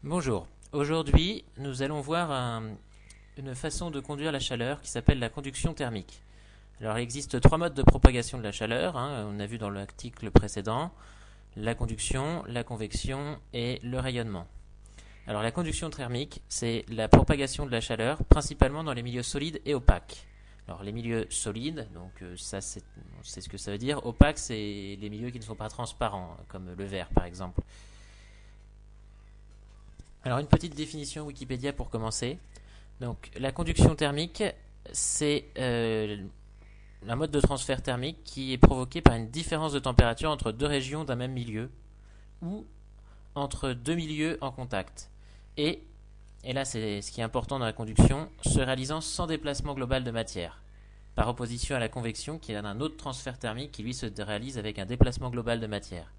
Bonjour, aujourd'hui nous allons voir une façon de conduire la chaleur qui s'appelle la conduction thermique. Alors il existe trois modes de propagation de la chaleur, on a vu dans l'article précédent, la conduction, la convection et le rayonnement. Alors la conduction thermique, c'est la propagation de la chaleur principalement dans les milieux solides et opaques. Alors les milieux solides, donc ça c'est ce que ça veut dire. Opaques, c'est les milieux qui ne sont pas transparents, comme le verre par exemple. Alors une petite définition Wikipédia pour commencer. Donc la conduction thermique, c'est un mode de transfert thermique qui est provoqué par une différence de température entre deux régions d'un même milieu ou entre deux milieux en contact. Et là c'est ce qui est important dans la conduction, se réalisant sans déplacement global de matière. Par opposition à la convection qui est un autre transfert thermique qui lui se réalise avec un déplacement global de matière.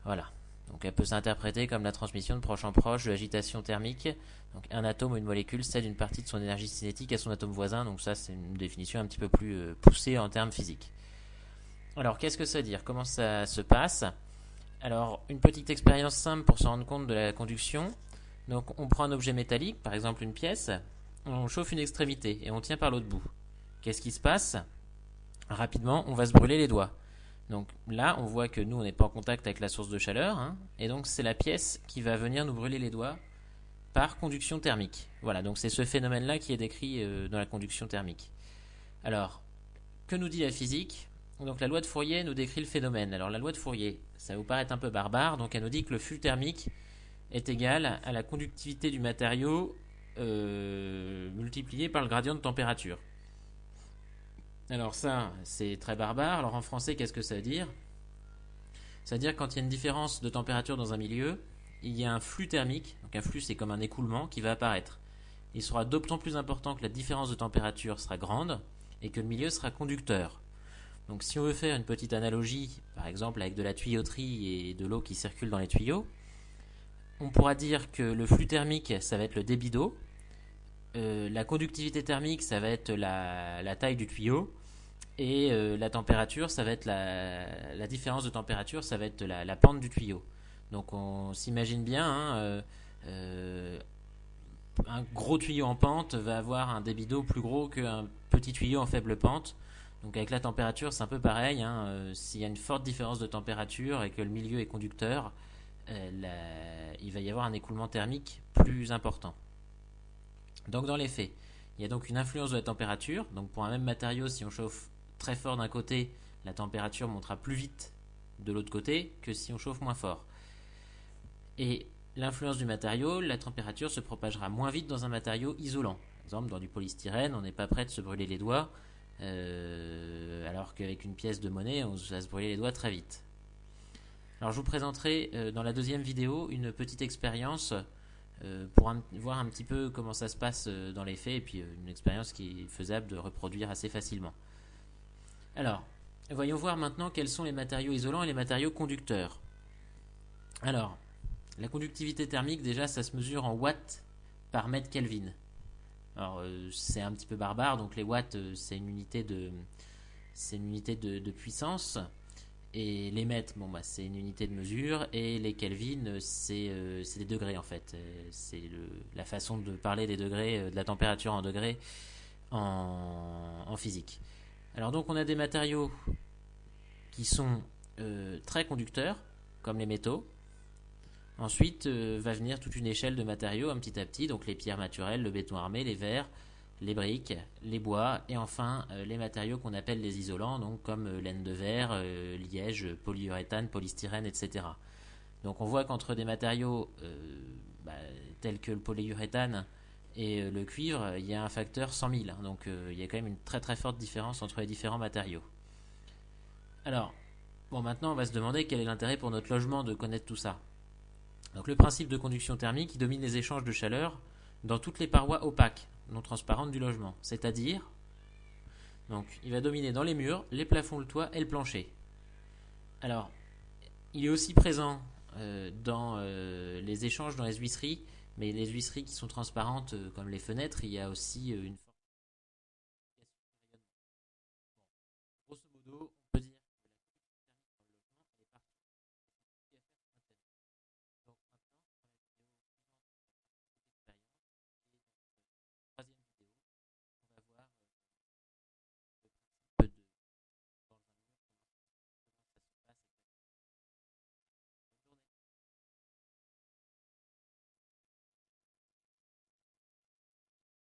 Voilà. Donc elle peut s'interpréter comme la transmission de proche en proche de l'agitation thermique. Donc un atome ou une molécule cède une partie de son énergie cinétique à son atome voisin. Donc ça c'est une définition un petit peu plus poussée en termes physiques. Alors qu'est-ce que ça veut dire? Comment ça se passe? Alors une petite expérience simple pour se rendre compte de la conduction. Donc on prend un objet métallique, par exemple une pièce, on chauffe une extrémité et on tient par l'autre bout. Qu'est-ce qui se passe? Rapidement on va se brûler les doigts. Donc là, on voit que nous, on n'est pas en contact avec la source de chaleur, et donc c'est la pièce qui va venir nous brûler les doigts par conduction thermique. Voilà, donc c'est ce phénomène-là qui est décrit dans la conduction thermique. Alors, que nous dit la physique? Donc la loi de Fourier nous décrit le phénomène. Alors la loi de Fourier, ça va vous paraître un peu barbare, donc elle nous dit que le flux thermique est égal à la conductivité du matériau multiplié par le gradient de température. Alors ça, c'est très barbare. Alors en français, qu'est-ce que ça veut dire? Ça veut dire que quand il y a une différence de température dans un milieu, il y a un flux thermique. Donc un flux, c'est comme un écoulement qui va apparaître. Il sera d'autant plus important que la différence de température sera grande et que le milieu sera conducteur. Donc si on veut faire une petite analogie, par exemple avec de la tuyauterie et de l'eau qui circule dans les tuyaux, on pourra dire que le flux thermique, ça va être le débit d'eau. La conductivité thermique, ça va être la taille du tuyau. Et la température, ça va être la différence de température, ça va être la pente du tuyau. Donc on s'imagine bien, un gros tuyau en pente va avoir un débit d'eau plus gros qu'un petit tuyau en faible pente. Donc avec la température, c'est un peu pareil. S'il y a une forte différence de température et que le milieu est conducteur, il va y avoir un écoulement thermique plus important. Donc dans les faits, il y a donc une influence de la température. Donc pour un même matériau, si on chauffe très fort d'un côté, la température montera plus vite de l'autre côté que si on chauffe moins fort. Et l'influence du matériau, la température se propagera moins vite dans un matériau isolant. Par exemple, dans du polystyrène, on n'est pas prêt de se brûler les doigts, alors qu'avec une pièce de monnaie, on va se brûler les doigts très vite. Alors je vous présenterai dans la deuxième vidéo une petite expérience pour voir un petit peu comment ça se passe dans les faits, et puis une expérience qui est faisable de reproduire assez facilement. Alors, voyons voir maintenant quels sont les matériaux isolants et les matériaux conducteurs. Alors, la conductivité thermique, déjà, ça se mesure en watts par mètre Kelvin. Alors, c'est un petit peu barbare, donc les watts, c'est une unité de puissance. Et les mètres, c'est une unité de mesure. Et les Kelvin, c'est des degrés, en fait. C'est la façon de parler des degrés, de la température en degrés en physique. Alors donc on a des matériaux qui sont très conducteurs, comme les métaux. Ensuite va venir toute une échelle de matériaux petit à petit, donc les pierres naturelles, le béton armé, les verres, les briques, les bois, et enfin les matériaux qu'on appelle les isolants, donc comme laine de verre, liège, polyuréthane, polystyrène, etc. Donc on voit qu'entre des matériaux tels que le polyuréthane et le cuivre, il y a un facteur 100 000. Donc il y a quand même une très très forte différence entre les différents matériaux. Alors, maintenant on va se demander quel est l'intérêt pour notre logement de connaître tout ça. Donc le principe de conduction thermique, il domine les échanges de chaleur dans toutes les parois opaques, non transparentes du logement. C'est-à-dire, donc il va dominer dans les murs, les plafonds, le toit et le plancher. Alors, il est aussi présent dans les échanges dans les huisseries, mais les huisseries qui sont transparentes comme les fenêtres, il y a aussi une